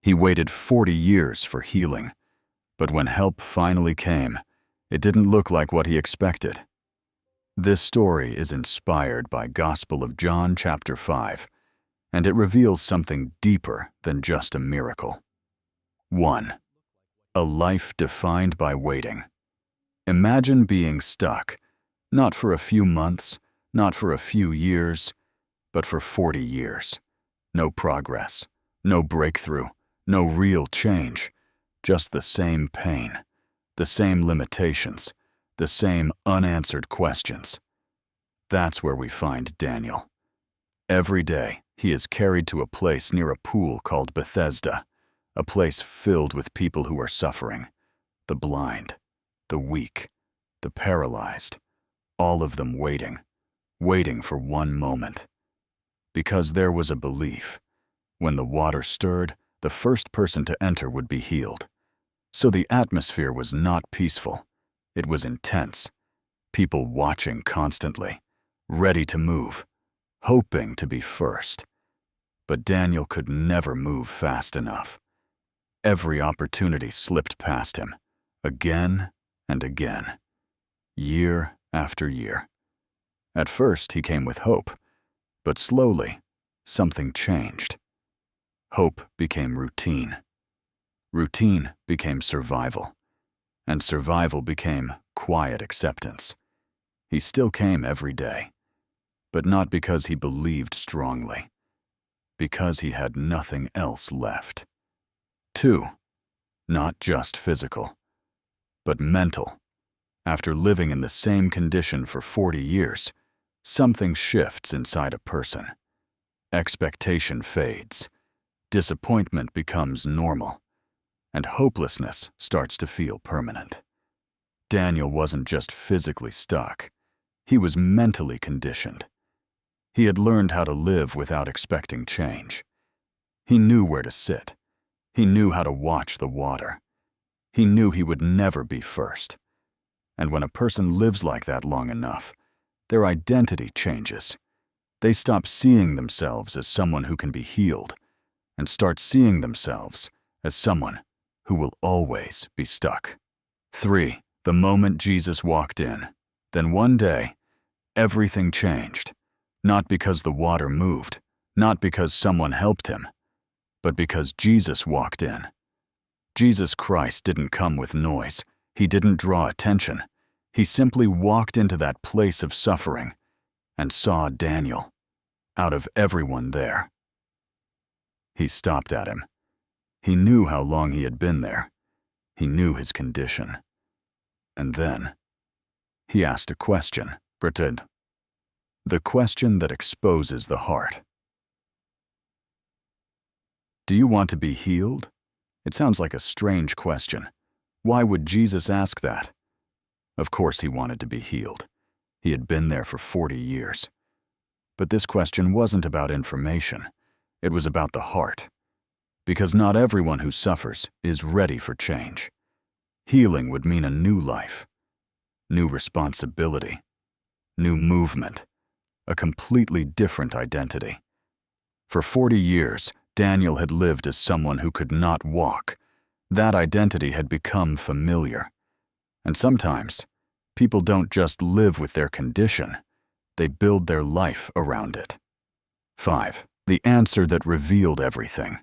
He waited 40 years for healing, but when help finally came, it didn't look like what he expected. This story is inspired by Gospel of John chapter 5, and it reveals something deeper than just a miracle. 1. A life defined by waiting. Imagine being stuck, not for a few months, not for a few years, but for 40 years. No progress, no breakthrough, no real change, just the same pain, the same limitations, the same unanswered questions. That's where we find Daniel. Every day, he is carried to a place near a pool called Bethesda, a place filled with people who are suffering, the blind, the weak, the paralyzed, all of them waiting for one moment. Because there was a belief, when the water stirred, the first person to enter would be healed. So the atmosphere was not peaceful. It was intense. People watching constantly, ready to move, hoping to be first. But Daniel could never move fast enough. Every opportunity slipped past him, again and again, year after year. At first, he came with hope, but slowly, something changed. Hope became routine. Routine became survival, and survival became quiet acceptance. He still came every day, but not because he believed strongly, because he had nothing else left. 2. Not just physical, but mental. After living in the same condition for 40 years, something shifts inside a person. Expectation fades, disappointment becomes normal, and hopelessness starts to feel permanent. Daniel wasn't just physically stuck, he was mentally conditioned. He had learned how to live without expecting change. He knew where to sit. He knew how to watch the water. He knew he would never be first. And when a person lives like that long enough, their identity changes. They stop seeing themselves as someone who can be healed and start seeing themselves as someone who will always be stuck. 3. The moment Jesus walked in, then one day, everything changed. Not because the water moved, not because someone helped him, but because Jesus walked in. Jesus Christ didn't come with noise. He didn't draw attention. He simply walked into that place of suffering and saw Daniel. Out of everyone there, he stopped at him. He knew how long he had been there. He knew his condition. And then, he asked a question, pretend. The question that exposes the heart. Do you want to be healed? It sounds like a strange question. Why would Jesus ask that? Of course he wanted to be healed. He had been there for 40 years. But this question wasn't about information. It was about the heart. Because not everyone who suffers is ready for change. Healing would mean a new life, new responsibility, new movement, a completely different identity. For 40 years, Daniel had lived as someone who could not walk. That identity had become familiar. And sometimes, people don't just live with their condition, they build their life around it. 5. The answer that revealed everything.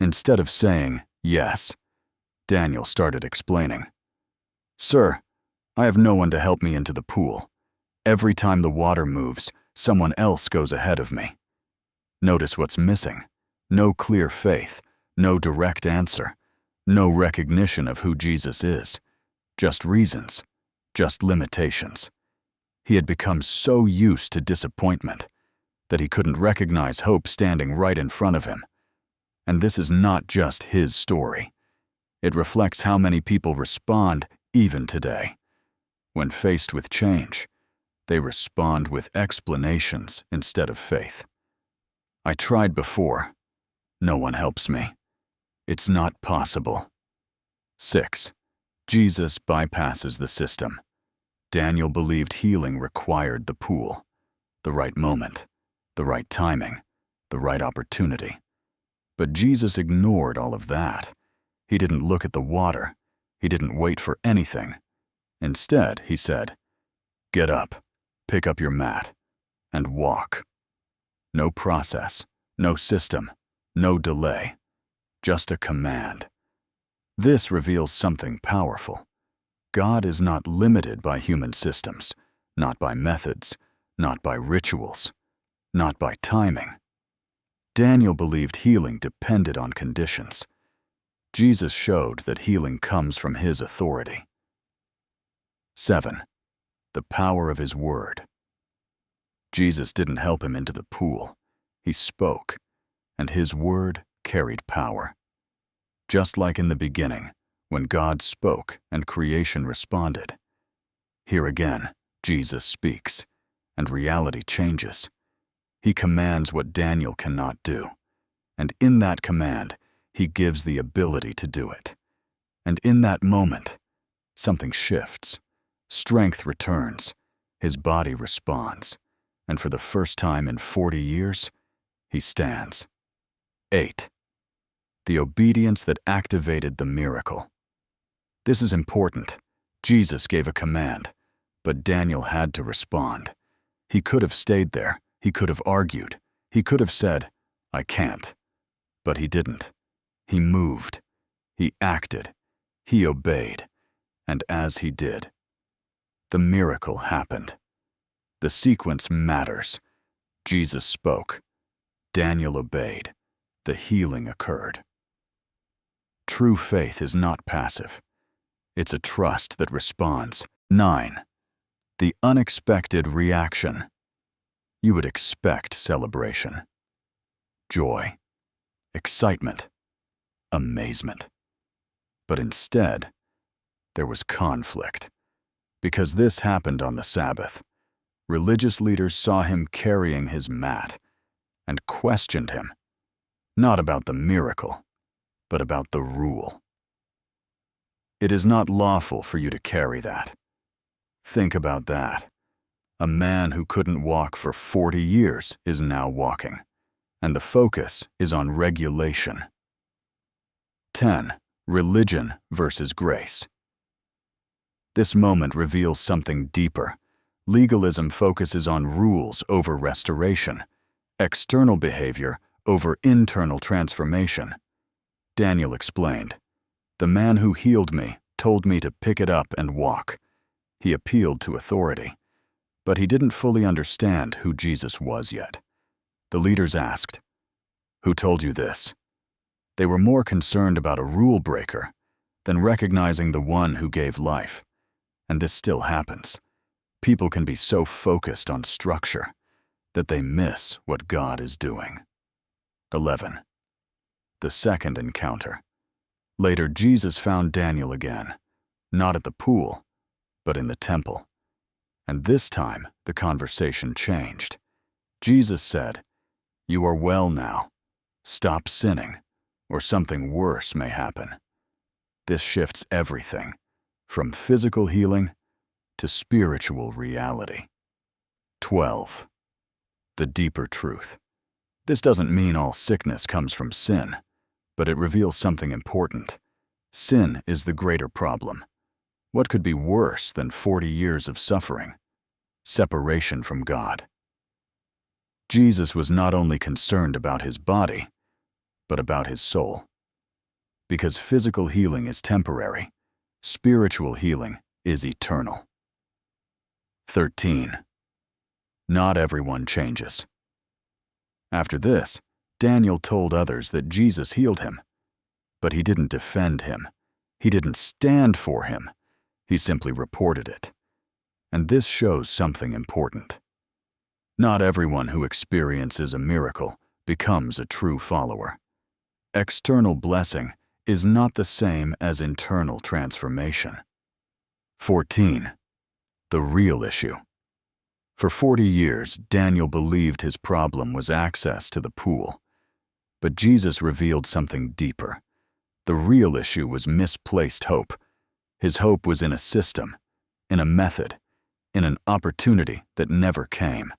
Instead of saying, yes, Daniel started explaining. Sir, I have no one to help me into the pool. Every time the water moves, someone else goes ahead of me. Notice what's missing. No clear faith, no direct answer, no recognition of who Jesus is. Just reasons, just limitations. He had become so used to disappointment that he couldn't recognize hope standing right in front of him. And this is not just his story. It reflects how many people respond even today. When faced with change, they respond with explanations instead of faith. I tried before. No one helps me. It's not possible. 6. Jesus bypasses the system. Daniel believed healing required the pool, the right moment, the right timing, the right opportunity. But Jesus ignored all of that. He didn't look at the water. He didn't wait for anything. Instead, he said, "Get up, pick up your mat, and walk." No process, no system, no delay, just a command. This reveals something powerful. God is not limited by human systems, not by methods, not by rituals, not by timing. Daniel believed healing depended on conditions. Jesus showed that healing comes from his authority. 7. The power of his word. Jesus didn't help him into the pool. He spoke, and his word carried power. Just like in the beginning, when God spoke and creation responded. Here again, Jesus speaks, and reality changes. He commands what Daniel cannot do, and in that command, he gives the ability to do it. And in that moment, something shifts. Strength returns. His body responds. And for the first time in 40 years, he stands. 8. The obedience that activated the miracle. This is important. Jesus gave a command, but Daniel had to respond. He could have stayed there. He could have argued. He could have said, "I can't." But he didn't. He moved. He acted. He obeyed. And as he did, the miracle happened. The sequence matters. Jesus spoke. Daniel obeyed. The healing occurred. True faith is not passive. It's a trust that responds. 9. The unexpected reaction. You would expect celebration, joy, excitement, amazement. But instead, there was conflict. Because this happened on the Sabbath, religious leaders saw him carrying his mat and questioned him, not about the miracle, but about the rule. It is not lawful for you to carry that. Think about that. A man who couldn't walk for 40 years is now walking, and the focus is on regulation. 10. Religion versus grace. This moment reveals something deeper. Legalism focuses on rules over restoration, external behavior over internal transformation. Daniel explained, "The man who healed me told me to pick it up and walk." He appealed to authority, but he didn't fully understand who Jesus was yet. The leaders asked, "Who told you this?" They were more concerned about a rule breaker than recognizing the one who gave life. And this still happens. People can be so focused on structure that they miss what God is doing. 11. The second encounter. Later, Jesus found Daniel again, not at the pool, but in the temple. And this time, the conversation changed. Jesus said, "You are well now. Stop sinning, or something worse may happen." This shifts everything, from physical healing to spiritual reality. 12. The deeper truth. This doesn't mean all sickness comes from sin, but it reveals something important. Sin is the greater problem. What could be worse than 40 years of suffering? Separation from God. Jesus was not only concerned about his body, but about his soul. Because physical healing is temporary, spiritual healing is eternal. 13. Not everyone changes. After this, Daniel told others that Jesus healed him, but he didn't defend him. He didn't stand for him. He simply reported it. And this shows something important. Not everyone who experiences a miracle becomes a true follower. External blessing is not the same as internal transformation. 14. The real issue. For 40 years, Daniel believed his problem was access to the pool. But Jesus revealed something deeper. The real issue was misplaced hope. His hope was in a system, in a method, in an opportunity that never came,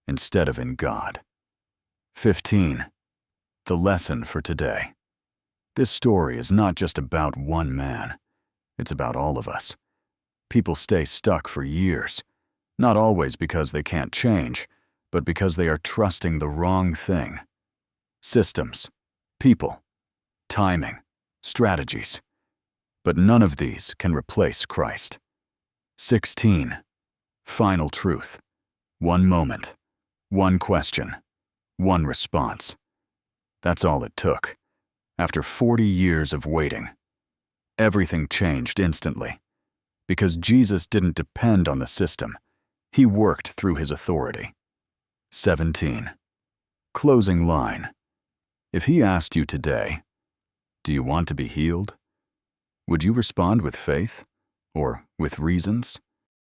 instead of in God. 15. The lesson for today. This story is not just about one man. It's about all of us. People stay stuck for years, not always because they can't change, but because they are trusting the wrong thing. Systems, people, timing, strategies. But none of these can replace Christ. 16. Final truth. One moment, one question, one response. That's all it took. After 40 years of waiting, everything changed instantly. Because Jesus didn't depend on the system, he worked through his authority. 17. Closing line. If he asked you today, do you want to be healed? Would you respond with faith or with reasons?